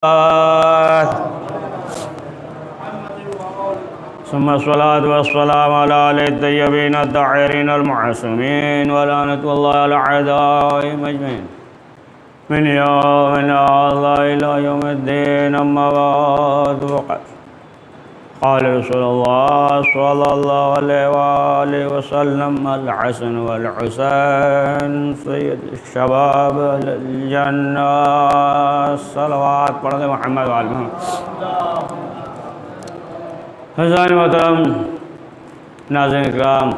सुम्मा स्वलातु वस्सलामु अला तय्यबीन अत्ताहिरीन अल-मअसूमीन व लानतुल्लाहि अला अअदाइहिम अजमईन मिन यौमिन हाज़ा इला यौमिद्दीन अम्मा बअद क़ाल रसूलुल्लाह सल्लल्लाहु अलैहि वसल्लम अल-हसन वल-हुसैन सय्यदुश शबाब अहलिल जन्नह। सलवात पढ़ दे मोहम्मद व आले मोहम्मद। हज़रात मोहतरम नाज़रीन इकराम,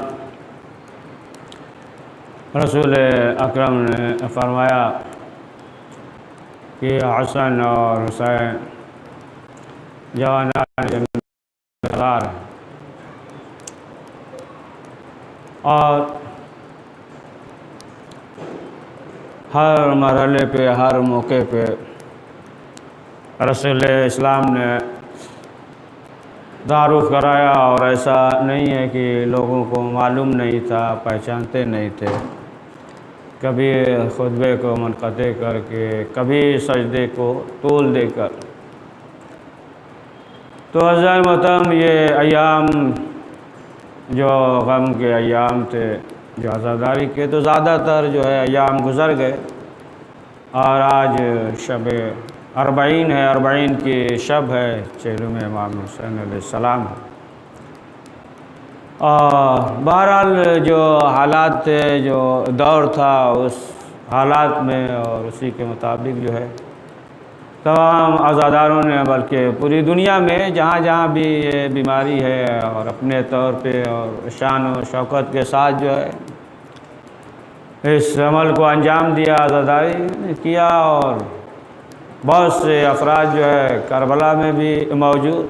रसूल अकरम ने फरमाया कि हसन और हुसैन जवानात जन्नत और हर मरहले पे, हर मौके पे रसूल इस्लाम ने तारुफ़ कराया। और ऐसा नहीं है कि लोगों को मालूम नहीं था, पहचानते नहीं थे। कभी खुतबे को मुनक़ते करके, कभी सजदे को तूल देकर। तो हज़रत मोहतरम ये अयाम जो गम के अयाम थे, जो आज़ादारी के, तो ज़्यादातर जो है अयाम गुज़र गए। और आज शब अरबईन है, अरबईन की शब है, चेहरुम इमाम हुसैन अलैहिस्सलाम है। और बहरहाल जो हालात थे, जो दौर था, उस हालात में और उसी के मुताबिक जो है तमाम आज़ादारों ने, बल्कि पूरी दुनिया में जहाँ जहाँ भी ये बीमारी है, और अपने तौर पे और शान और शौकत के साथ जो है इस अमल को अंजाम दिया, आज़ादारी किया। और बहुत से अफराद जो है करबला में भी मौजूद,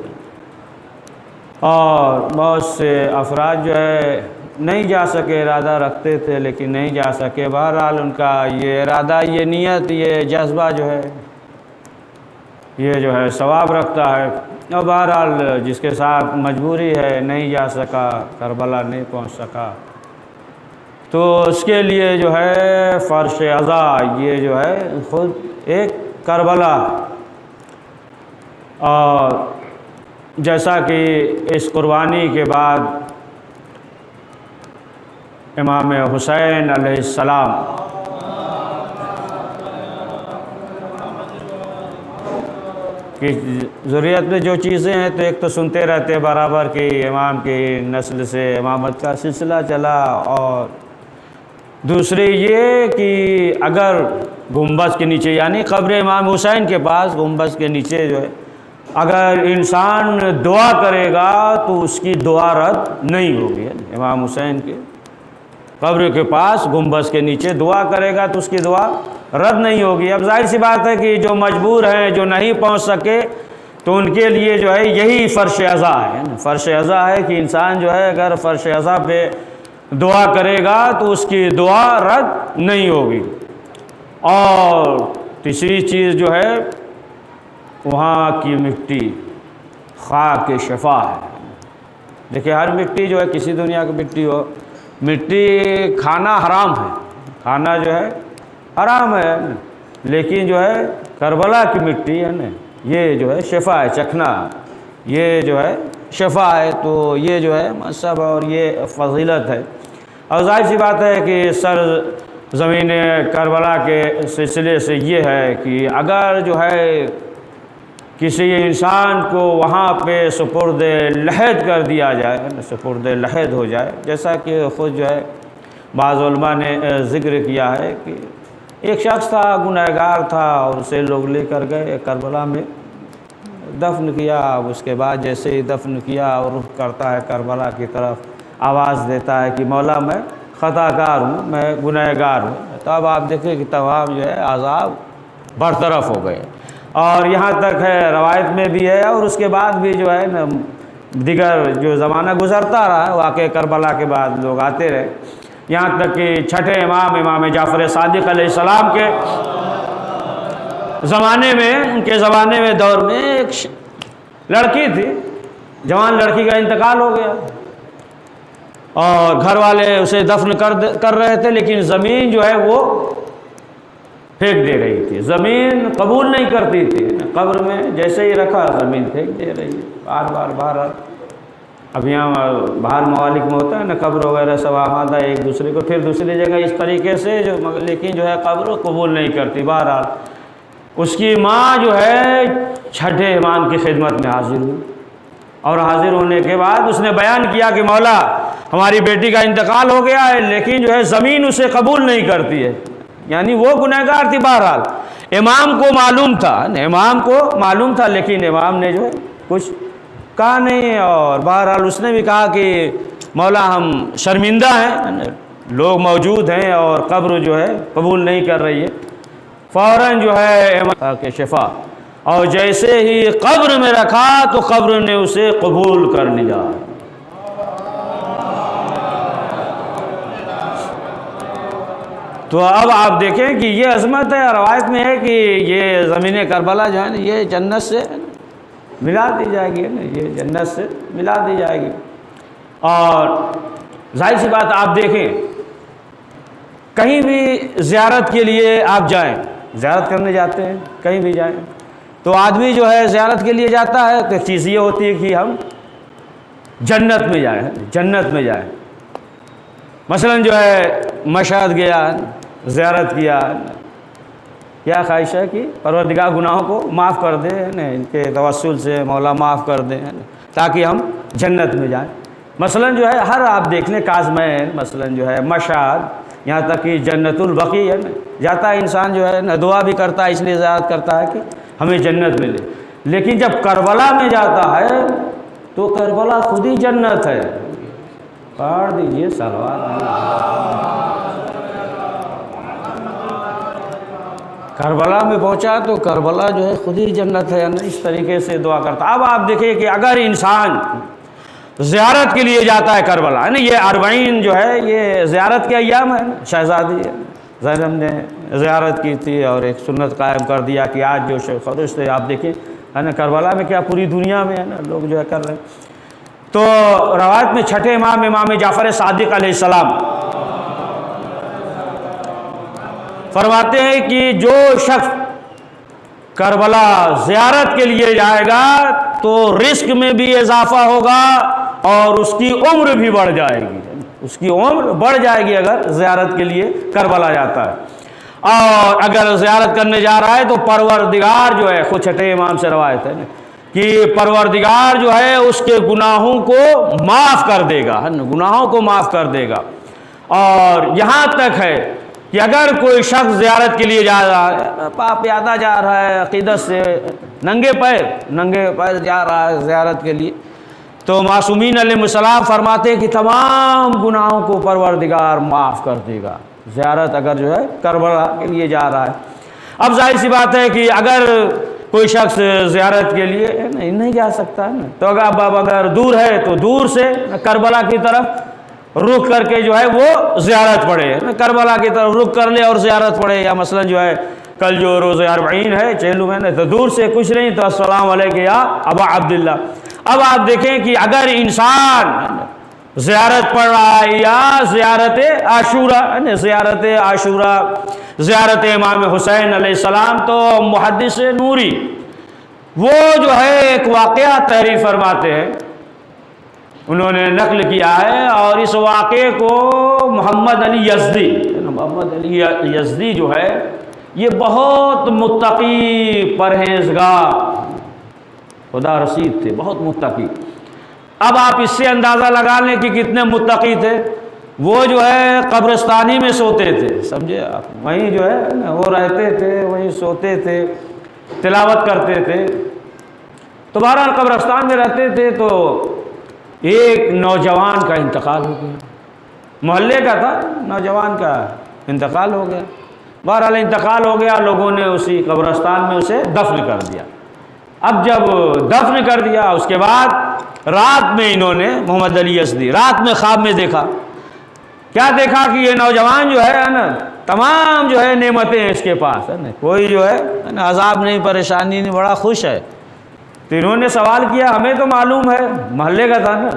और बहुत से अफराद जो है नहीं जा सके, इरादा रखते थे लेकिन नहीं जा सके। बहरहाल उनका ये इरादा, ये नीयत, ये जज्बा जो है, ये जो है सवाब रखता है। और बहरहाल जिसके साथ मजबूरी है, नहीं जा सका, करबला नहीं पहुंच सका, तो उसके लिए जो है फ़र्श अज़ा, ये जो है ख़ुद एक करबला। और जैसा कि इस कुर्बानी के बाद इमाम हुसैन अलैहिस्सलाम की ज़ुर्रियत में जो चीज़ें हैं, तो एक तो सुनते रहते बराबर कि इमाम की नस्ल से इमामत का सिलसिला चला, और दूसरी ये कि अगर गुंबद के नीचे, यानी कब्र इमाम हुसैन के पास गुंबद के नीचे जो है अगर इंसान दुआ करेगा तो उसकी दुआ रद्द नहीं होगी। इमाम हुसैन के कब्र के पास गुंबद के नीचे दुआ करेगा तो उसकी दुआ रद्द नहीं होगी। अब जाहिर सी बात है कि जो मजबूर हैं, जो नहीं पहुंच सके, तो उनके लिए जो है यही फ़र्श अज़ा है। फ़र्श अज़ा है कि इंसान जो है अगर फ़र्श अज़ा पे दुआ करेगा तो उसकी दुआ रद्द नहीं होगी। और तीसरी चीज़ जो है वहाँ की मिट्टी खाक शफ़ा है। देखिए, हर मिट्टी जो है, किसी दुनिया की मिट्टी हो, मिट्टी खाना हराम है, खाना जो है हराम है, लेकिन जो है करबला की मिट्टी है ना, ये जो है शफ़ा है, चखना, ये जो है शफ़ा है। तो ये जो है मज़हब और ये फ़ज़ीलत है। और ज़ाहिर सी बात है कि सर ज़मीन करबला के सिलसिले से ये है कि अगर जो है किसी इंसान को वहाँ पे सुपुर्द लहद कर दिया जाए, सुपुर्द लहद हो जाए, जैसा कि ख़ुद जो है बाज़ उलमा ने ज़िक्र किया है कि एक शख्स था, गुनहगार था, और उसे लोग लेकर गए करबला में, दफन किया। उसके बाद जैसे ही दफन किया और रुख करता है करबला की तरफ, आवाज़ देता है कि मौला मैं ख़ताकार हूँ, मैं गुनहगार हूँ। तो अब आप देखें कि तमाम जो है अज़ाब बरतरफ हो गए। और यहाँ तक है, रवायत में भी है, और उसके बाद भी जो है न दिगर जो ज़माना गुज़रता रहा, वाक़े करबला के बाद लोग आते रहे, यहाँ तक कि छठे इमाम, इमाम जाफ़र सादिक़ अलैहिस्सलाम के ज़माने में, उनके ज़माने में, दौर में एक लड़की थी, जवान लड़की का इंतकाल हो गया, और घर वाले उसे दफन कर रहे थे, लेकिन ज़मीन जो है वो फेंक दे रही थी, ज़मीन कबूल नहीं करती थी। कब्र में जैसे ही रखा ज़मीन फेंक दे रही है बार बार। अब यहाँ बाहर मवालिक में होता है ना, कब्र वगैरह सब आमादा एक दूसरे को, फिर दूसरी जगह इस तरीके से जो, लेकिन जो है कब्र कबूल नहीं करती। बहरहाल उसकी माँ जो है छठे इमाम की खिदमत में हाजिर हुई, और हाजिर होने के बाद उसने बयान किया कि मौला हमारी बेटी का इंतकाल हो गया है, लेकिन जो है ज़मीन उसे कबूल नहीं करती है। यानी वो गुनहगार थी। बहरहाल इमाम को मालूम था, लेकिन इमाम ने जो है कुछ कहा नहीं। और बहरहाल उसने भी कहा कि मौला हम शर्मिंदा हैं, लोग मौजूद हैं और कब्र जो है कबूल नहीं कर रही है। फ़ौरन जो है इमाम के शिफा, और जैसे ही कब्र में रखा तो कब्र ने उसे कबूल कर लिया। तो अब आप देखें कि ये अज़मत है। रवायत में है कि ये ज़मीन करबला जो है ना, ये जन्नत से मिला दी जाएगी ना, ये जन्नत से मिला दी जाएगी। और जाहिर सी बात आप देखें, कहीं भी ज़ियारत के लिए आप जाएं, ज़ियारत करने जाते हैं, कहीं भी जाएं, तो आदमी जो है ज़ियारत के लिए जाता है तो एक चीज़ ये होती है कि हम जन्नत में जाएं। मसलन जो है मशहद गया, ज़ियारत किया, क्या ख्वाहिश है कि परवरदिगार गुनाहों को माफ़ कर दे ना, इनके तवस्सुल से मौला माफ़ कर दे, ताकि हम जन्नत में जाएं। मसलन जो है हर आप देख लें काज़मैन, मसलन जो है मशहद, यहाँ तक कि जन्नतुल बकी है ना, जाता है इंसान जो है ना, दुआ भी करता है, इसलिए ज़ियारत करता है कि हमें जन्नत मिले। लेकिन जब करबला में जाता है तो करबला खुद ही जन्नत है। पढ़ दीजिए सलवात। करबला में पहुंचा तो करबला जो है खुद ही जन्नत है ना, इस तरीके से दुआ करता। अब आप देखिए कि अगर इंसान ज़ियारत के लिए जाता है करबला, है ना, ये 40 जो है ये ज़ियारत के अय्याम है ना, शहज़ादी ज़ैनब ने ज़ियारत की थी और एक सुन्नत कायम कर दिया कि आज जो खरुश थे, आप देखिए है ना, करबला में क्या पूरी दुनिया में है ना लोग जो है कर रहे हैं। तो रवायत में छठे इमाम जाफ़र सादिक अलैहिस्सलाम फरमाते हैं कि जो शख्स करबला ज़ियारत के लिए जाएगा तो रिस्क में भी इजाफा होगा और उसकी उम्र भी बढ़ जाएगी। उसकी उम्र बढ़ जाएगी अगर ज़ियारत के लिए करबला जाता है। और अगर ज़ियारत करने जा रहा है तो परवरदिगार जो है, खुद छठे इमाम से रवायत है ना, कि परवरदिगार जो है उसके गुनाहों को माफ़ कर देगा, है ना, गुनाहों को माफ़ कर देगा। और यहाँ तक है कि अगर कोई शख्स ज़ियारत के लिए जा रहा है, पाप यादा जा रहा है, अक़ीदत से नंगे पैर जा रहा है ज़ियारत के लिए, तो मासूमीन अलैहिस्सलाम फरमाते हैं कि तमाम गुनाहों को परवरदिगार माफ़ कर देगा, ज़ियारत अगर जो है करबला के लिए जा रहा है। अब जाहिर सी बात है कि अगर कोई शख्स ज़ियारत के लिए नहीं जा सकता है ना, तो अगर दूर है तो दूर से करबला की तरफ रुख करके जो है वो ज़ियारत पढ़े, करबला की तरफ रुख कर ले और ज़ियारत पढ़े। या मसलन जो है कल जो रोज़े 40 है चेलू में, तो दूर से कुछ नहीं तो अस्सलाम वालेकुम या अबा अब्दुल्ला। अब आप देखें कि अगर इंसान ज़ियारत पढ़ रहा है या ज़ियारत आशूरा, ज़ियारत इमाम हुसैन अलैहिस्सलाम, तो मुहद्दिस नूरी वो जो है एक वाक़या तहरीर फरमाते हैं, उन्होंने नकल किया है। और इस वाक़े को मोहम्मद अली यज़दी जो है ये बहुत मुत्तकी परहेज़गार खुदा रसीद थे, बहुत मुत्तकी। अब आप इससे अंदाज़ा लगा लें कि कितने मुत्तकी थे। वो जो है कब्रिस्तानी में सोते थे, समझे आप, वहीं जो है वो रहते थे, वहीं सोते थे, तिलावत करते थे। तो बहरहाल कब्रिस्तान में रहते थे तो एक नौजवान का इंतकाल हो गया, मोहल्ले का था, नौजवान का इंतकाल हो गया। बहरहाल इंतकाल हो गया, लोगों ने उसी कब्रिस्तान में उसे दफन कर दिया। अब जब दफन कर दिया उसके बाद रात में इन्होंने मोहम्मद अली यज़दी रात में ख्वाब में देखा। क्या देखा कि ये नौजवान जो है ना, तमाम जो है नेमतें हैं इसके पास, है ना, कोई जो है ना अजाब नहीं, परेशानी नहीं, बड़ा खुश है। तो इन्होंने सवाल किया, हमें तो मालूम है, मोहल्ले का था ना,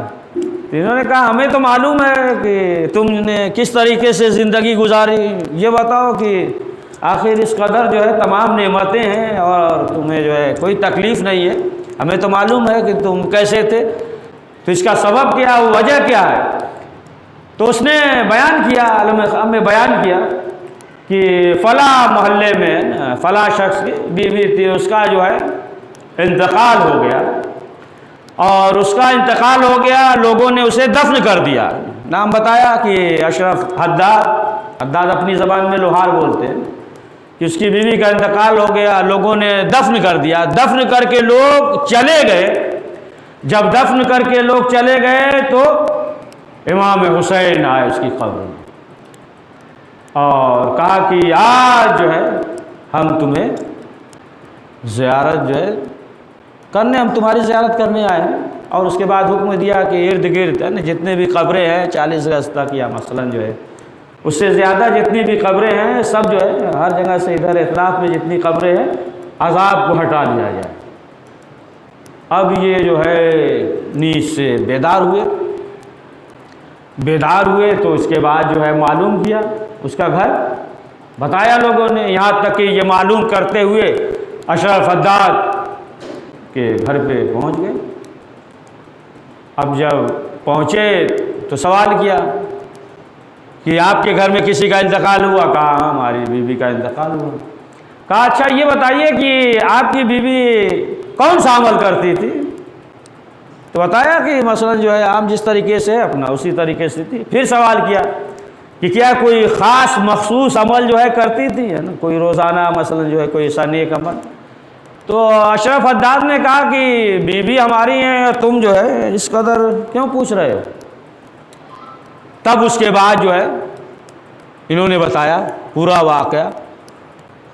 तो इन्होंने कहा हमें तो मालूम है कि तुमने किस तरीके से ज़िंदगी गुजारी, ये बताओ कि आखिर इस कदर जो है तमाम नेमतें हैं और तुम्हें जो है कोई तकलीफ़ नहीं है, हमें तो मालूम है कि तुम कैसे थे, तो इसका सबब क्या, वजह क्या है। तो उसने बयान किया, आलम ख़ाम में बयान किया कि फ़ला मोहल्ले में फ़ला शख्स की बीवी थी, उसका जो है इंतकाल हो गया और उसका इंतकाल हो गया, लोगों ने उसे दफन कर दिया। नाम बताया कि अशरफ हद्दाद, हद्दाद अपनी ज़बान में लोहार बोलते हैं, कि उसकी बीवी का इंतकाल हो गया, लोगों ने दफन कर दिया। दफन करके लोग चले गए, जब दफन करके लोग चले गए तो इमाम हुसैन आए उसकी कब्र में और कहा कि आज जो है हम तुम्हें ज़ियारत जो है करने, हम तुम्हारी ज़ियारत करने आए हैं। और उसके बाद हुक्म दिया कि इर्द गिर्द है ना जितने भी कब्रें हैं 40 गज तक या मसलन जो है उससे ज़्यादा जितनी भी कब्रें हैं सब जो है हर जगह से इधर इतराफ़ में जितनी कब्रें हैं अज़ाब को हटा दिया जाए। अब ये जो है नींद से बेदार हुए तो इसके बाद जो है मालूम किया उसका घर, बताया लोगों ने, यहाँ तक कि ये मालूम करते हुए अशरफ हद्दाद के घर पे पहुँच गए। अब जब पहुँचे तो सवाल किया कि आपके घर में किसी का इंतकाल हुआ? कहा हमारी बीवी का इंतकाल हुआ। कहा अच्छा ये बताइए कि आपकी बीवी कौन सा अमल करती थी? तो बताया कि मसलन जो है आम जिस तरीके से अपना उसी तरीके से थी। फिर सवाल किया कि क्या कोई ख़ास मखसूस अमल जो है करती थी, है ना, कोई रोज़ाना मसलन जो है कोई ऐसा नेक अमल? तो अशरफ हद्दाद ने कहा कि बीवी हमारी है, तुम जो है इस कदर क्यों पूछ रहे हो? तब उसके बाद जो है इन्होंने बताया पूरा वाक़या।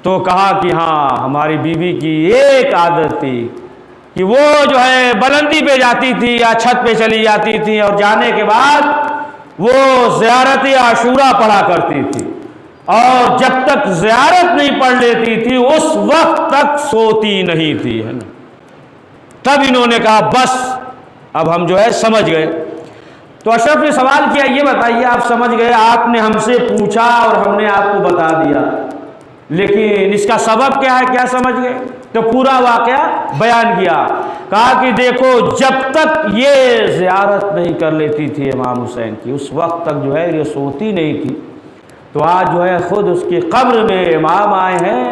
तो कहा कि हाँ हमारी बीवी की एक आदत थी कि वो जो है बुलंदी पे जाती थी या छत पे चली जाती थी और जाने के बाद वो ज़ियारत आशूरा पढ़ा करती थी और जब तक ज़ियारत नहीं पढ़ लेती थी उस वक्त तक सोती नहीं थी, है ना। तब इन्होंने कहा बस अब हम जो है समझ गए। तो अशरफ ने सवाल किया ये बताइए आप समझ गए, आपने हमसे पूछा और हमने आपको बता दिया, लेकिन इसका सबब क्या है, क्या समझ गए? तो पूरा वाक़या बयान किया। कहा कि देखो जब तक ये ज़ियारत नहीं कर लेती थी इमाम हुसैन की उस वक्त तक जो है ये सोती नहीं थी। तो आज जो है ख़ुद उसकी कब्र में इमाम आए हैं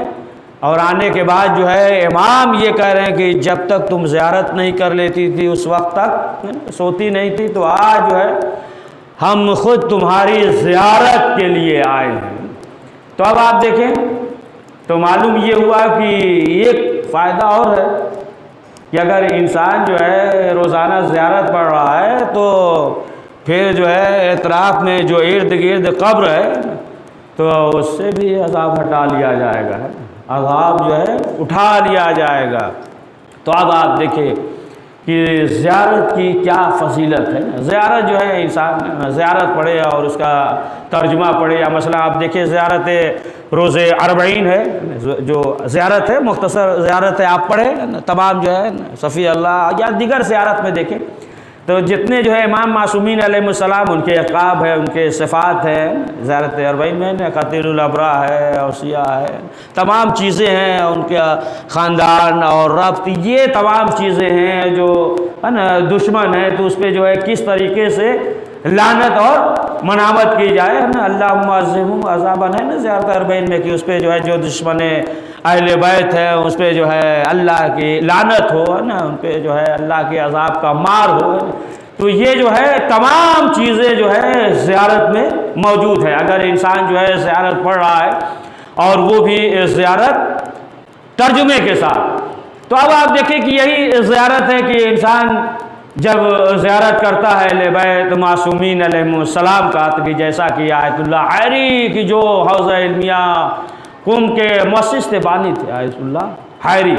और आने के बाद जो है इमाम ये कह रहे हैं कि जब तक तुम ज़ियारत नहीं कर लेती थी उस वक्त तक सोती नहीं थी, तो आज जो है हम ख़ुद तुम्हारी ज़ियारत के लिए आए हैं। तो अब आप देखें तो मालूम ये हुआ कि एक फ़ायदा और है कि अगर इंसान जो है रोज़ाना ज़ियारत पढ़ रहा है तो फिर जो है एतराफ़ में जो इर्द गिर्द कब्र है तो उससे भी अज़ाब हटा लिया जाएगा, है, अज़ाब जो है उठा लिया जाएगा। तो अब आप देखें कि ज़ियारत की क्या फ़जीलत है। ज़ियारत जो है इंसान ज़ियारत पढ़े और उसका तर्जुमा पढ़े, या मसला आप देखें ज़ियारत रोज़े अरबईन है जो ज़ियारत है, मुख्तसर ज़ियारत है, आप पढ़े तमाम जो है सफ़ी अल्लाह या दीगर ज़ियारत में देखें तो जितने जो है इमाम मासूमीन अलैहिस्सलाम उनके अक़ाब है, उनके सिफ़ात है, ज़ियारत अरबईन में क़तीलुल अबरा है, औसिया है, तमाम चीज़ें हैं, उनका ख़ानदान और रब्त, ये तमाम चीज़ें हैं जो है ना दुश्मन है तो उस पर जो है किस तरीके से लानत और मनामत की जाए, है ना। अल्लाहुम्मा अज़्ज़िमहुम अज़ाबन है ना ज़ियारत अरबईन में कि उस पर जो है जो दुश्मन अहले बैत है उस पर जो है अल्लाह की लानत हो, है ना, उन पर जो है अल्लाह के अज़ाब का मार हो। तो ये जो है तमाम चीज़ें जो है ज़ियारत में मौजूद है। अगर इंसान जो है ज़ियारत पढ़ रहा है और वो भी ज़ियारत तर्जुमे के साथ, तो अब आप देखें कि यही ज़ियारत है कि इंसान जब ज़ियारत करता है अहले बैत मासूमीन अलैहिस्सलाम का, तो जैसा कि आयतुल्लाह हैरी की जो हौज़ इल्मिया कुम के मुअस्सिस थे, बानी थे आयतुल्लाह हैरी,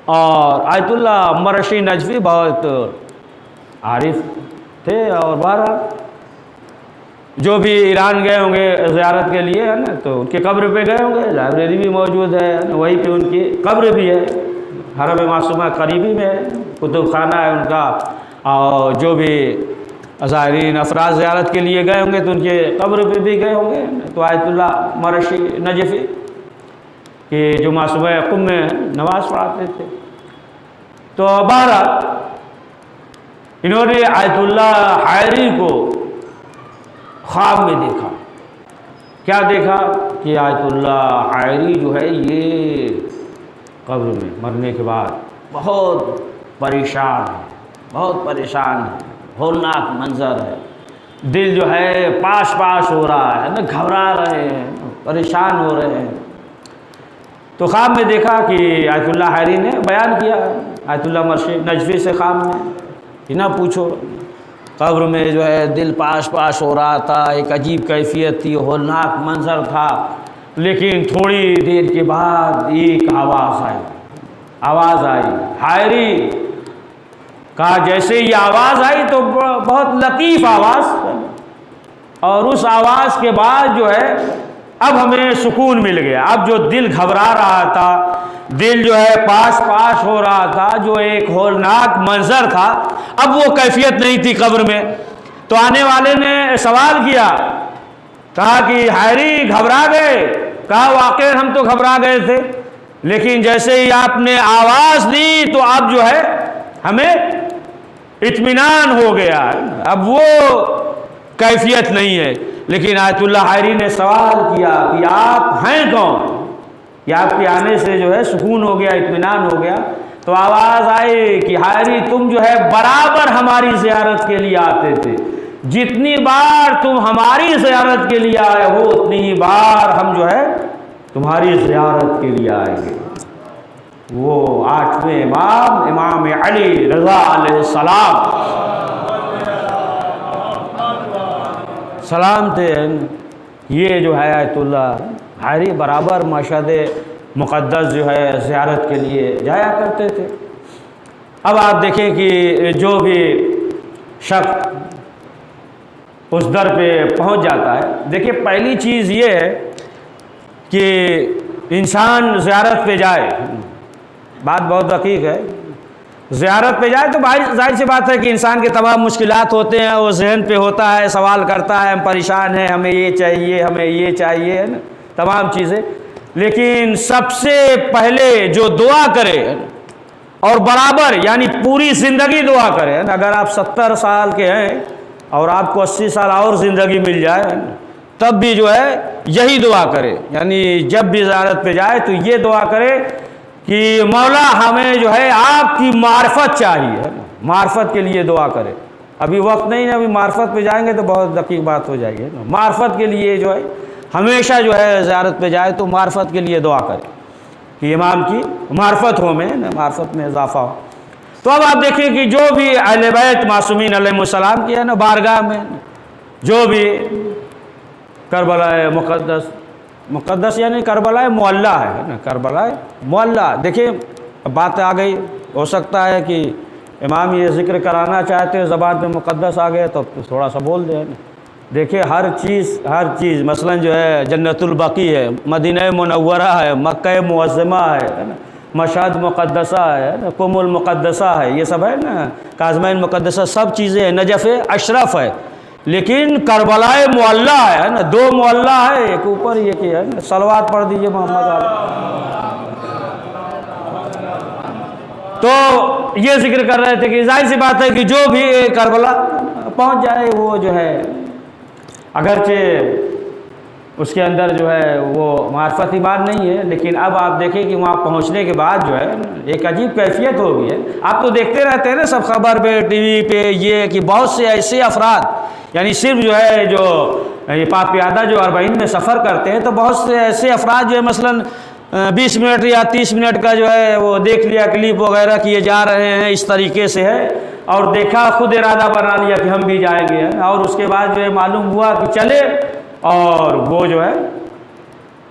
और आयतुल्लाह मरशी नजफ़ी बहुत आरिफ थे, और बहरहाल जो भी ईरान गए होंगे ज़ियारत के लिए, है ना, तो उनके कब्र पे गए होंगे, लाइब्रेरी भी मौजूद है ना, वहीं पे उनकी कब्र भी है, हरम मासूमा करीबी में है, कुतुब खाना है उनका, और जो भी ज़ाहिरीन अफराद ज़ियारत के लिए गए होंगे तो उनके कब्र पे भी गए होंगे। तो आयतुल्लाह मरशी नजफ़ी कि जो मासूबे कुम में नमाज़ पढ़ाते थे। तो बहरहाल इन्होंने आयतुल्लाह हायरी को ख्वाब में देखा। क्या देखा कि आयतुल्लाह हायरी जो है ये कब्र में मरने के बाद बहुत परेशान है, बहुत परेशान है, होलनाक मंजर है, दिल जो है पाश पाश हो रहा है ना, घबरा रहे हैं, परेशान हो रहे हैं। तो ख्वाब में देखा कि आयतुल्लाह हायरी ने बयान किया आयतुल्लाह मरशी नजफ़ी से ख्वाब में कि ना पूछो, कब्र में जो है दिल पाश पाश हो रहा था, एक अजीब कैफियत थी, होलनाक मंजर था। लेकिन थोड़ी देर के बाद एक आवाज़ आई हायरी कहा। जैसे ही आवाज़ आई तो बहुत लतीफ़ आवाज़, और उस आवाज़ के बाद जो है अब हमें सुकून मिल गया। अब जो दिल घबरा रहा था, दिल जो है पाश पाश हो रहा था, जो एक होलनाक मंजर था, अब वो कैफियत नहीं थी कब्र में। तो आने वाले ने सवाल किया, कहा कि हायरी घबरा गए? कहा वाकई हम तो घबरा गए थे, लेकिन जैसे ही आपने आवाज़ दी तो अब जो है हमें इत्मीनान हो गया, अब वो कैफियत नहीं है। लेकिन आयतुल्लाह हायरी ने सवाल किया कि आप हैं कौन, कि आपके आने से जो है सुकून हो गया, इत्मीनान हो गया। तो आवाज़ आई कि हायरी तुम जो है बराबर हमारी ज़ियारत के लिए आते थे, जितनी बार तुम हमारी ज़ियारत के लिए आए हो उतनी ही बार हम जो है तुम्हारी ज़ियारत के लिए आएंगे। वो 8वें इमाम इमाम अली रज़ा अलैहिस्सलाम सलाम थे, ये जो है आयतुल्लाह हायरी बराबर मशहद मुक़द्दस जो है ज़ियारत के लिए जाया करते थे। अब आप देखें कि जो भी शख्स उस दर पे पहुंच जाता है, देखिए पहली चीज़ ये है कि इंसान ज़ियारत पे जाए, बात बहुत दकीक है, ज़ियारत पे जाए तो भाई जाहिर सी बात है कि इंसान के तमाम मुश्किलात होते हैं, वो जहन पे होता है, सवाल करता है, हम परेशान हैं, हमें ये चाहिए, हमें ये चाहिए, है ना, तमाम चीज़ें। लेकिन सबसे पहले जो दुआ करे और बराबर यानी पूरी ज़िंदगी दुआ करे, अगर आप 70 साल के हैं और आपको 80 साल और ज़िंदगी मिल जाए तब भी जो है यही दुआ करे, यानी जब भी ज़ियारत पे जाए तो ये दुआ करे कि मौला हमें जो है आपकी मार्फत चाहिए, मार्फत के लिए दुआ करे। अभी वक्त नहीं है, अभी मार्फत पे जाएंगे तो बहुत दकीक बात हो जाएगी। मार्फत के लिए जो है हमेशा जो है ज़ियारत पे जाए तो मार्फत के लिए दुआ करे कि इमाम की मार्फत हो, में मार्फत में इजाफा हो। तो अब आप देखिए कि जो भी अहले बैत मासूमीन अलैहिमुस्सलाम की है ना बारगाह में, जो भी करबला मुक़द्दस यानी करबला मुअल्ला है ना, करबला मुअल्ला। देखिए बात आ गई, हो सकता है कि इमाम ये ज़िक्र कराना चाहते हैं, ज़बान पे मुक़द्दस आ गया तो थोड़ा सा बोल दें ना। देखिए हर चीज़ मसलन जो है जन्नतुल बकी है, मदीना मुनव्वरा है, मक्का मुअज़्ज़मा है ना, मशहद मुक़द्दसा है ना, कुमुल मुक़द्दसा है, ये सब है ना, काज़मैन मुक़द्दसा, सब चीज़ें हैं। नजफ़ अशरफ है, लेकिन करबलाए मुअल्ला है ना, 2 मुअल्ला है, एक ऊपर एक ही है ना। सलवात पढ़ दीजिए मोहम्मद। तो ये जिक्र कर रहे थे कि जाहिर सी बात है कि जो भी करबला पहुंच जाए वो जो है अगरचे उसके अंदर जो है वो मार्फत ईमान नहीं है, लेकिन अब आप देखें कि वहाँ पहुँचने के बाद जो है एक अजीब कैफियत हो गई है। आप तो देखते रहते हैं ना सब खबर पे, टीवी पे, ये कि बहुत से ऐसे अफराद यानी सिर्फ जो है जो ये पाक प्यादा जो अरबईन में सफ़र करते हैं, तो बहुत से ऐसे अफराद जो है मसलन 20 मिनट या 30 मिनट का जो है वो देख लिया, क्लिप वगैरह किए जा रहे हैं, इस तरीके से है, और देखा खुद इरादा बना लिया कि हम भी जाएंगे, है, और उसके बाद जो है मालूम हुआ कि चले और वो जो है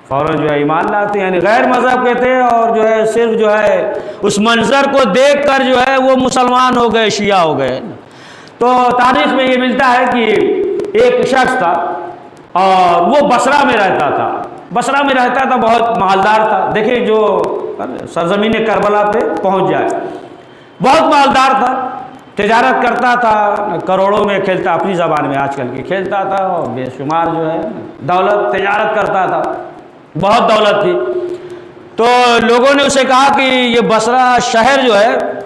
फ़ौरन जो है ईमान लाते हैं, यानी गैर मज़हब के थे और जो है सिर्फ जो है उस मंज़र को देख कर जो है वो मुसलमान हो गए, शिया हो गए। तो तारीख़ में ये मिलता है कि एक शख्स था और वो बसरा में रहता था, बसरा में रहता था, बहुत मालदार था। देखिए जो सरजमीन करबला पे पहुंच जाए, बहुत मालदार था, तिजारत करता था, करोड़ों में खेलता, अपनी ज़बान में आजकल की खेलता था, और बेशुमार जो है दौलत, तिजारत करता था, बहुत दौलत थी। तो लोगों ने उसे कहा कि ये बसरा शहर जो है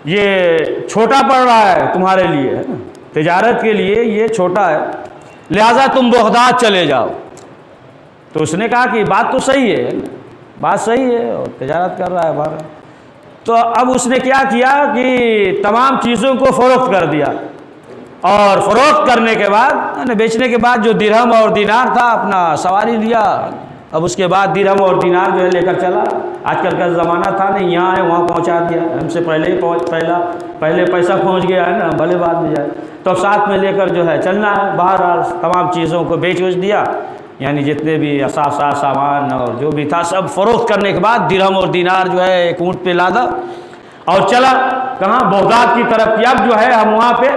ये छोटा पड़ रहा है तुम्हारे लिए, है ना, तिजारत के लिए ये छोटा है, लिहाजा तुम बगदाद चले जाओ। तो उसने कहा कि बात तो सही है, बात सही है, और तिजारत कर रहा है बाहर। तो अब उसने क्या किया कि तमाम चीज़ों को फ़रोख्त कर दिया, और फ़रोख्त करने के बाद, बेचने के बाद जो दिरहम और दीनार था अपना सवारी लिया। अब उसके बाद दिरहम और दीनार जो है लेकर चला। आजकल का ज़माना था नहीं, यहाँ है वहाँ पहुँचा दिया, हमसे पहले ही पहले पैसा पहुँच गया है ना, भले बाद में जाए। तो अब साथ में लेकर जो है चलना है, बाहर तमाम चीज़ों को बेच दिया, यानी जितने भी असासा सामान और जो भी था सब फ़रोख्त करने के बाद दिरहम और दीनार जो है एक ऊँट पे लादा और चला कहाँ, बगदाद की तरफ कि अब जो है हम वहाँ पे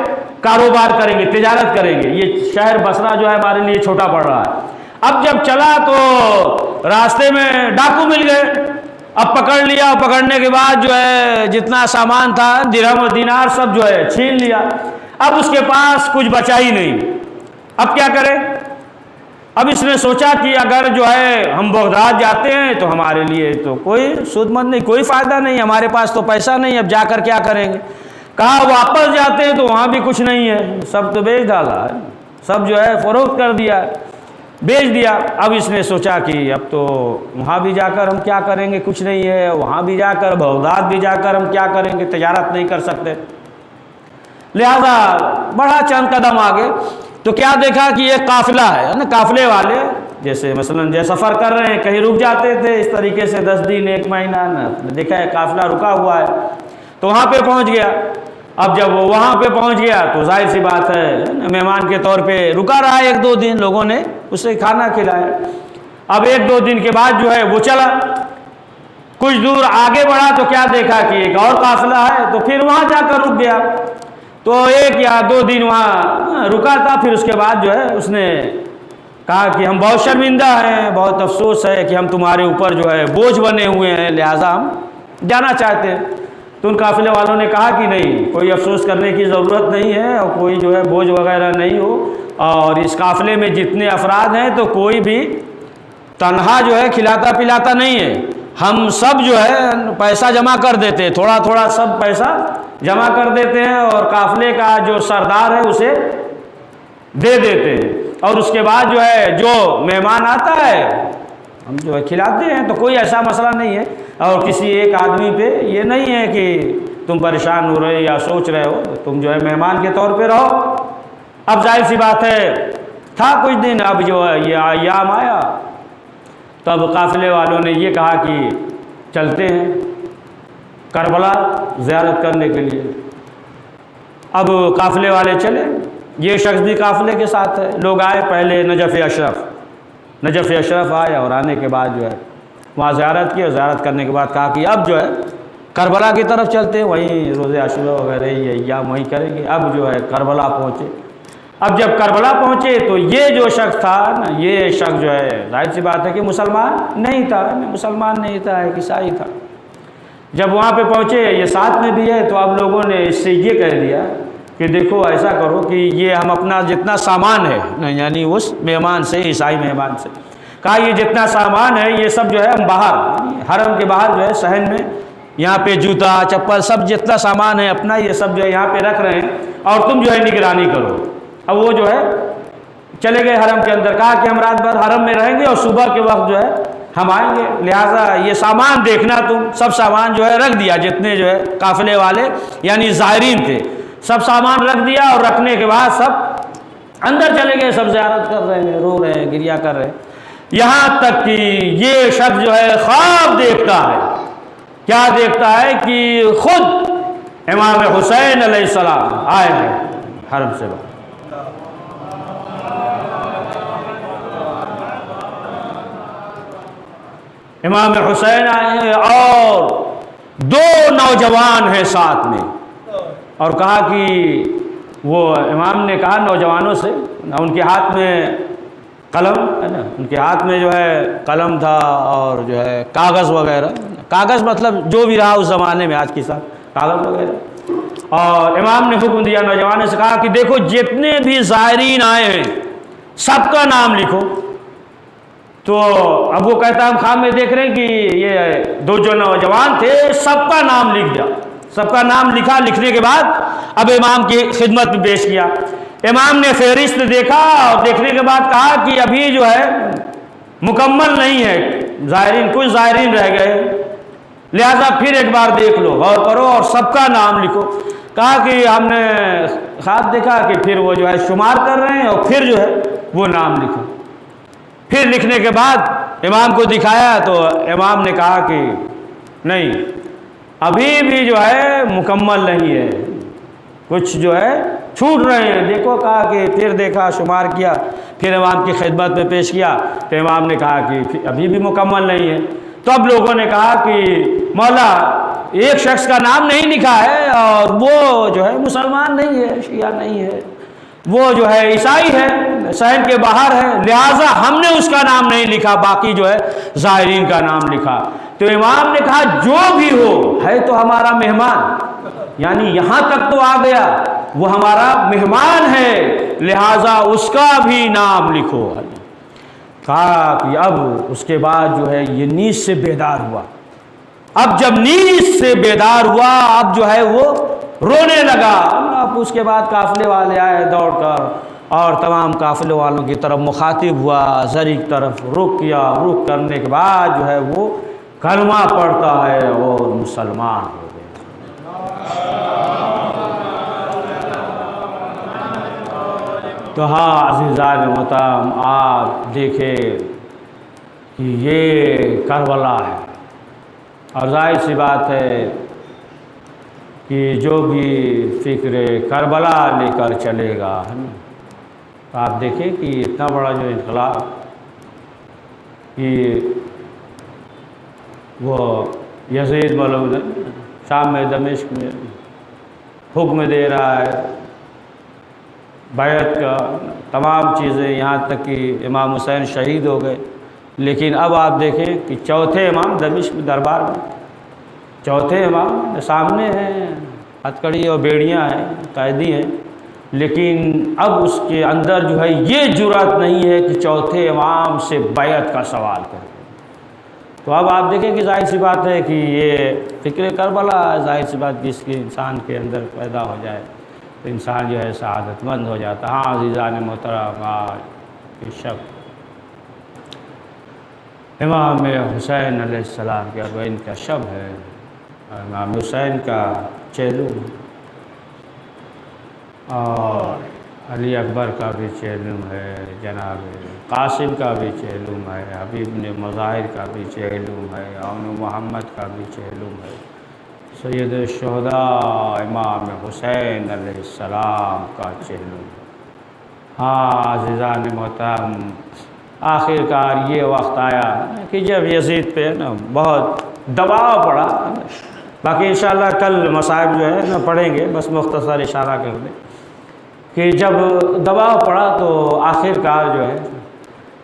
कारोबार करेंगे, तिजारत करेंगे। ये शहर बसरा जो है हमारे लिए छोटा पड़ रहा है। अब जब चला तो रास्ते में डाकू मिल गए, अब पकड़ लिया, और पकड़ने के बाद जो है जितना सामान था दिरहम और दीनार सब जो है छीन लिया। अब उसके पास कुछ बचा ही नहीं, अब क्या करें। अब इसने सोचा कि अगर जो है हम बगदाद जाते हैं तो हमारे लिए तो कोई सूदमंद नहीं, कोई फ़ायदा नहीं, हमारे पास तो पैसा नहीं, अब जाकर क्या करेंगे। कहा वापस जाते हैं तो वहाँ भी कुछ नहीं है, सब तो बेच डाला है, सब जो है फ़रोख्त कर दिया, बेच दिया। अब इसने सोचा कि अब तो वहाँ भी जाकर हम क्या करेंगे, कुछ नहीं है, वहाँ भी जाकर बगदाद भी जाकर हम क्या करेंगे, तिजारत नहीं कर सकते। लिहाजा बढ़ा चंद कदम आगे तो क्या देखा कि एक काफ़िला है ना, काफ़िले वाले जैसे मसलन जैसे सफ़र कर रहे हैं, कहीं रुक जाते थे इस तरीके से 10 दिन 1 महीना ना, देखा है काफ़िला रुका हुआ है तो वहाँ पे पहुँच गया। अब जब वो वहाँ पे पहुँच गया तो जाहिर सी बात है मेहमान के तौर पे रुका रहा 1-2 दिन, लोगों ने उसे खाना खिलाया। अब 1-2 दिन के बाद जो है वो चला, कुछ दूर आगे बढ़ा तो क्या देखा कि एक और काफ़िला है, तो फिर वहाँ जाकर रुक गया। तो 1 या 2 दिन वहाँ रुका था, फिर उसके बाद जो है उसने कहा कि हम बहुत शर्मिंदा हैं, बहुत अफसोस है कि हम तुम्हारे ऊपर जो है बोझ बने हुए हैं, लिहाजा हम जाना चाहते हैं। तो उन काफ़िले वालों ने कहा कि नहीं, कोई अफसोस करने की ज़रूरत नहीं है, और कोई जो है बोझ वगैरह नहीं हो, और इस काफ़िले में जितने अफराद हैं तो कोई भी तन्हा जो है खिलाता पिलाता नहीं है, हम सब जो है पैसा जमा कर देते हैं, थोड़ा थोड़ा सब पैसा जमा कर देते हैं, और काफ़िले का जो सरदार है उसे दे देते हैं, और उसके बाद जो है जो मेहमान आता है हम जो है खिलाते हैं। तो कोई ऐसा मसला नहीं है, और किसी एक आदमी पे ये नहीं है कि तुम परेशान हो रहे या सोच रहे हो, तुम जो है मेहमान के तौर पे रहो। अब जाहिर सी बात है था कुछ दिन, अब जो है ये अय्याम आया, तब काफ़िले वालों ने ये कहा कि चलते हैं करबला ज़ियारत करने के लिए। अब काफ़िले वाले चले, ये शख्स भी काफ़िले के साथ है। लोग आए, पहले नजफ़ अशरफ आए, और आने के बाद जो है वहाँ ज़ियारत की, और ज़ियारत करने के बाद कहा कि अब जो है करबला की तरफ चलते हैं, वहीं रोज़े आशूरा वगैरह ये या वहीं करेंगे। अब जो है करबला पहुँचे। अब जब करबला पहुँचे तो ये जो शख्स था ना, ये शख्स जो है जाहिर सी बात है कि मुसलमान नहीं था, एक ईसाई था। जब वहाँ पे पहुँचे, ये साथ में भी है, तो अब लोगों ने इससे ये कह दिया कि देखो ऐसा करो कि ये हम अपना जितना सामान है, यानी उस मेहमान से, ईसाई मेहमान से कहा ये जितना सामान है ये सब जो है हम बाहर, हरम के बाहर जो है सहन में, यहाँ पे जूता चप्पल सब जितना सामान है अपना, ये सब जो है यहाँ पे रख रहे हैं, और तुम जो है निगरानी करो। अब वो जो है चले गए हरम के अंदर, कहा कि हम रात भर हरम में रहेंगे और सुबह के वक्त जो है हम आएंगे, लिहाजा ये सामान देखना तुम। सब सामान जो है रख दिया, जितने जो है काफ़िले वाले यानी ज़ायरीन थे सब सामान रख दिया, और रखने के बाद सब अंदर चले गए, सब ज़ियारत कर रहे हैं, रो रहे हैं, गिरिया कर रहे हैं। यहाँ तक कि ये शख्स जो है ख्वाब देखता है, क्या देखता है कि खुद इमाम हुसैन अलैहिस्सलाम आए हैं हरम से बाहर। इमाम हुसैन आए हैं और 2 नौजवान हैं साथ में, और कहा कि वो इमाम ने कहा नौजवानों से, उनके हाथ में कलम है ना, उनके हाथ में जो है कलम था और जो है कागज़ वगैरह, कागज़ मतलब जो भी रहा उस ज़माने में, आज के साथ कागज़ वगैरह, और इमाम ने हुक्म दिया नौजवान से, कहा कि देखो जितने भी ज़ायरीन आए हैं सबका नाम लिखो। तो अब वो कहता हम ख्वाब में देख रहे हैं कि ये दो जो नौजवान थे सबका नाम लिख दिया, सबका नाम लिखा। लिखने के बाद अब इमाम की खिदमत में पेश किया। इमाम ने फहरिस्त देखा और देखने के बाद कहा कि अभी जो है मुकम्मल नहीं है ज़ायरीन, कुछ ज़ायरीन रह गए, लिहाजा फिर एक बार देख लो, गौर करो और सबका नाम लिखो। कहा कि हमने ख्वाब देखा कि फिर वो जो है शुमार कर रहे हैं और फिर जो है वो नाम लिखो। फिर लिखने के बाद इमाम को दिखाया तो इमाम ने कहा कि नहीं, अभी भी जो है मुकम्मल नहीं है, कुछ जो है छूट रहे हैं, देखो। कहा कि फिर देखा, शुमार किया, फिर इमाम की खिदमत में पेश किया तो इमाम ने कहा कि अभी भी मुकम्मल नहीं है। तो अब लोगों ने कहा कि मौला एक शख्स का नाम नहीं लिखा है और वो जो है मुसलमान नहीं है, शिया नहीं है, वो जो है ईसाई है, शहर के बाहर है, लिहाजा हमने उसका नाम नहीं लिखा, बाकी जो है ज़ायरीन का नाम लिखा। तो इमाम ने कहा जो भी हो है तो हमारा मेहमान, यानी यहाँ तक तो आ गया, वो हमारा मेहमान है, लिहाजा उसका भी नाम लिखो। कहा कि अब उसके बाद जो है ये नींद से बेदार हुआ। अब जब नींद से बेदार हुआ अब जो है वो रोने लगा। अब उसके बाद काफिले वाले आए दौड़कर और तमाम काफिले वालों की तरफ मुखातिब हुआ, ज़री की तरफ रुख किया। रुख करने के बाद जो है वो कलमा पढ़ता है और मुसलमान हो गए। तो हाँ अज़ीज़ान मोहतरम, आप देखें कि ये करबला है और जाहिर सी बात है कि जो भी फ़िक्र करबला लेकर चलेगा, है ना, तो आप देखें कि इतना बड़ा जो इनकलाब कि वो यज़ीद मौलूद शाम में दमिश्क में हुक्म दे रहा है बैत का, तमाम चीज़ें, यहाँ तक कि इमाम हुसैन शहीद हो गए। लेकिन अब आप देखें कि चौथे इमाम दमिश्क दरबार में, चौथे इमाम सामने हैं, हथकड़ी और बेड़ियाँ हैं, कैदी हैं, लेकिन अब उसके अंदर जो है ये जुर्रत नहीं है कि चौथे इमाम से बैत का सवाल करे। तो अब आप देखें कि जाहिर सी बात है कि ये फ़िक्र करबला, जाहिर सी बात जिसके इंसान के अंदर पैदा हो जाए तो इंसान जो है सआदतमंद हो जाता। हाँ अज़ीज़ान मोहतरम, आज शब इमाम हुसैन अलैहिस्सलाम के अर्बईन का शब है, इमाम हुसैन का चेलुम और अली अकबर का भी चेलुम है, जनाब कासिम का भी चेलुम है, हबीब ने मज़ाहिर का भी चेलुम है, और मोहम्मद का भी चेलुम है, सैयद शुहदा इमाम हुसैन अलैहिस्सलाम का चेलुम। हाँ अज़ीज़ान मोहतरम, आखिरकार ये वक्त आया कि जब यज़ीद पे ना बहुत दबाव पड़ा। बाकी इंशाअल्लाह कल मसाइब जो है ना पढ़ेंगे, बस मुख्तसर इशारा कर दें कि जब दबाव पड़ा तो आखिरकार जो है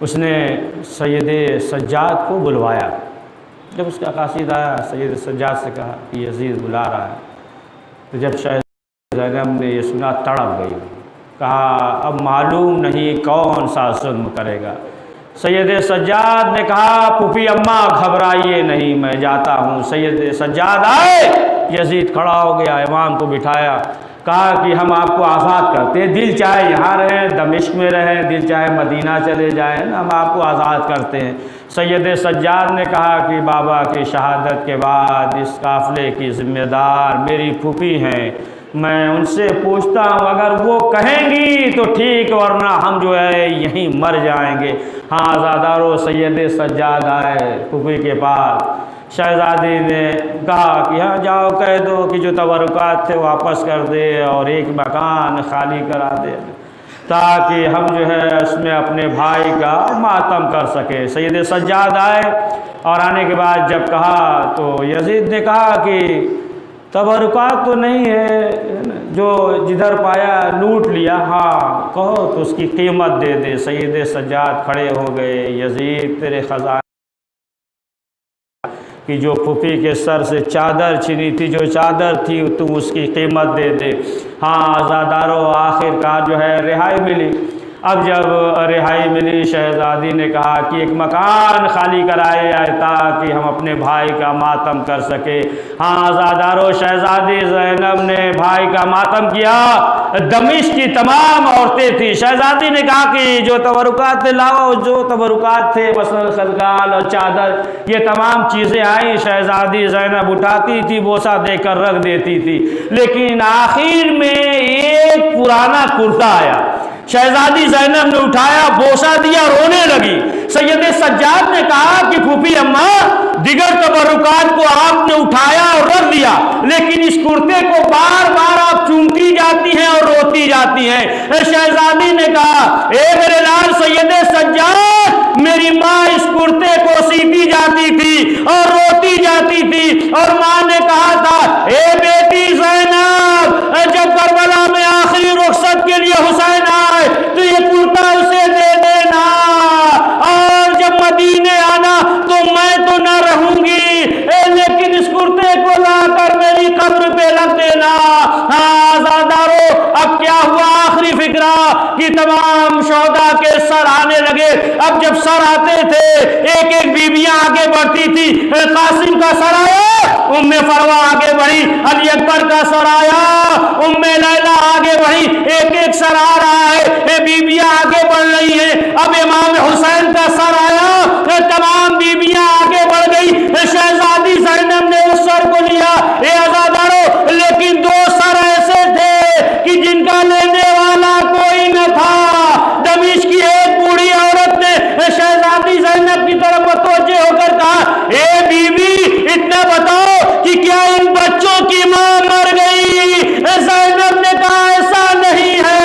उसने सैयद सज्जाद को बुलवाया। जब उसका कासिद आया, सैयद सज्जाद से कहा कि यज़ीद बुला रहा है, तो जब शायद ज़ैनब ने ये सुना तड़प गई, कहा अब मालूम नहीं कौन सा जुल्म करेगा। सैयद सज्जाद ने कहा पुपी अम्मा घबराइए नहीं, मैं जाता हूँ। सैयद सज्जाद आए, यज़ीद खड़ा हो गया, इमाम को बिठाया, कहा कि हम आपको आज़ाद करते हैं, दिल चाहे यहाँ रहें, दमिश्क में रहें, दिल चाहे मदीना चले जाएं, हम आपको आज़ाद करते हैं। सैयद सज्जाद ने कहा कि बाबा की शहादत के बाद इस काफ़िले की ज़िम्मेदार मेरी फूफी हैं, मैं उनसे पूछता हूँ, अगर वो कहेंगी तो ठीक, वरना हम जो है यहीं मर जाएंगे। हाँ आज़ादारो, सैयद सज्जाद आए फूफी के पास। शहज़ादी ने कहा कि हाँ जाओ, कह दो कि जो तबरुकात थे वापस कर दे और एक मकान खाली करा दे, ताकि हम जो है उसमें अपने भाई का मातम कर सके। सैयद सज्जाद आए और आने के बाद जब कहा तो यज़ीद ने कहा कि तबरुकात तो नहीं है, जो जिधर पाया लूट लिया, हाँ कहो तो उसकी कीमत दे दे। सैयद सज्जाद खड़े हो गए, यज़ीद तेरे ख़ज़ाने कि जो फूफी के सर से चादर छिनी थी, जो चादर थी तुम उसकी कीमत दे दे। हाँ आज़ादारों, आखिरकार जो है रिहाई मिली। अब जब रिहाई मिली, शहज़ादी ने कहा कि एक मकान खाली कराए जाए ताकि हम अपने भाई का मातम कर सके। हाँ आज़ादारों, शहज़ादी ज़ैनब ने भाई का मातम किया। दमिश्क की तमाम औरतें थी। शहज़ादी ने कहा कि जो तबरुकात थे लाओ, जो तबरुकात थे मसल खलगाल और चादर, ये तमाम चीज़ें आई। शहज़ादी ज़ैनब उठाती थी, बोसा देकर रख देती थी। लेकिन आखिर में एक पुराना कुर्ता आया, शहज़ादी ज़ैनब ने उठाया, बोसा दिया, रोने लगी। सैयद सज्जाद ने कहा कि फूफी अम्मा, दिगर तबरुकात को आपने उठाया और रख दिया, लेकिन इस कुर्ते को बार बार आप चूमती जाती हैं और रोती जाती हैं। शहज़ादी ने कहा, ए मेरे लाल सैयद सज्जाद, मेरी माँ इस कुर्ते को सीती जाती थी और रोती जाती थी, और माँ ने कहा था, ए बेटी ज़ैनब, जब करबला में आखिरी रुखसत के लिए हुसैन आए तो ये कुर्ता उसे दे देना, और जब मदीने आना तो मैं तो ना रहूंगी, लेकिन इस कुर्ते को लाकर मेरी कब्र पे रख देना। हाँ आज़ादारों, अब क्या हुआ, आखिरी फिक्रा कि तमाम शोहदा के सर आने लगे। अब जब सर आते थे, एक एक बीबियां आगे बढ़ती थी। कासिम का सर आया, उम्मे फरवा आगे बढ़ी। अली अकबर का सर आया, उम्मे लैला आगे बढ़ी। एक एक सर आ रहा है, बीबियां आगे बढ़ रही हैं। अब इमाम हुसैन का सर आया, तमाम बीबियां आगे बढ़ गई। शहज़ादी ज़ैनब ने उस सर को लिया। ये आज़ादारों, लेकिन दो सर ऐसे थे कि जिनका लेने वाला कोई न था। दमिश्क की एक बूढ़ी औरत ने शहज़ादी ज़ैनब की तरफ मुतवज्जे होकर कहा, ए बीबी, इतना बताओ कि क्या इन बच्चों की मां मर गई? ज़ैनब ने कहा, ऐसा नहीं है,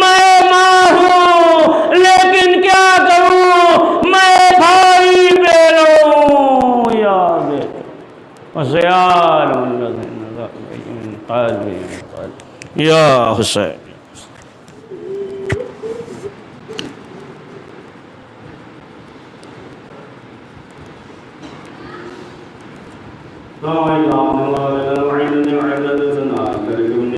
मैं मां हूं, लेकिन क्या करूं, मैं भाई बेलो या हुसैन।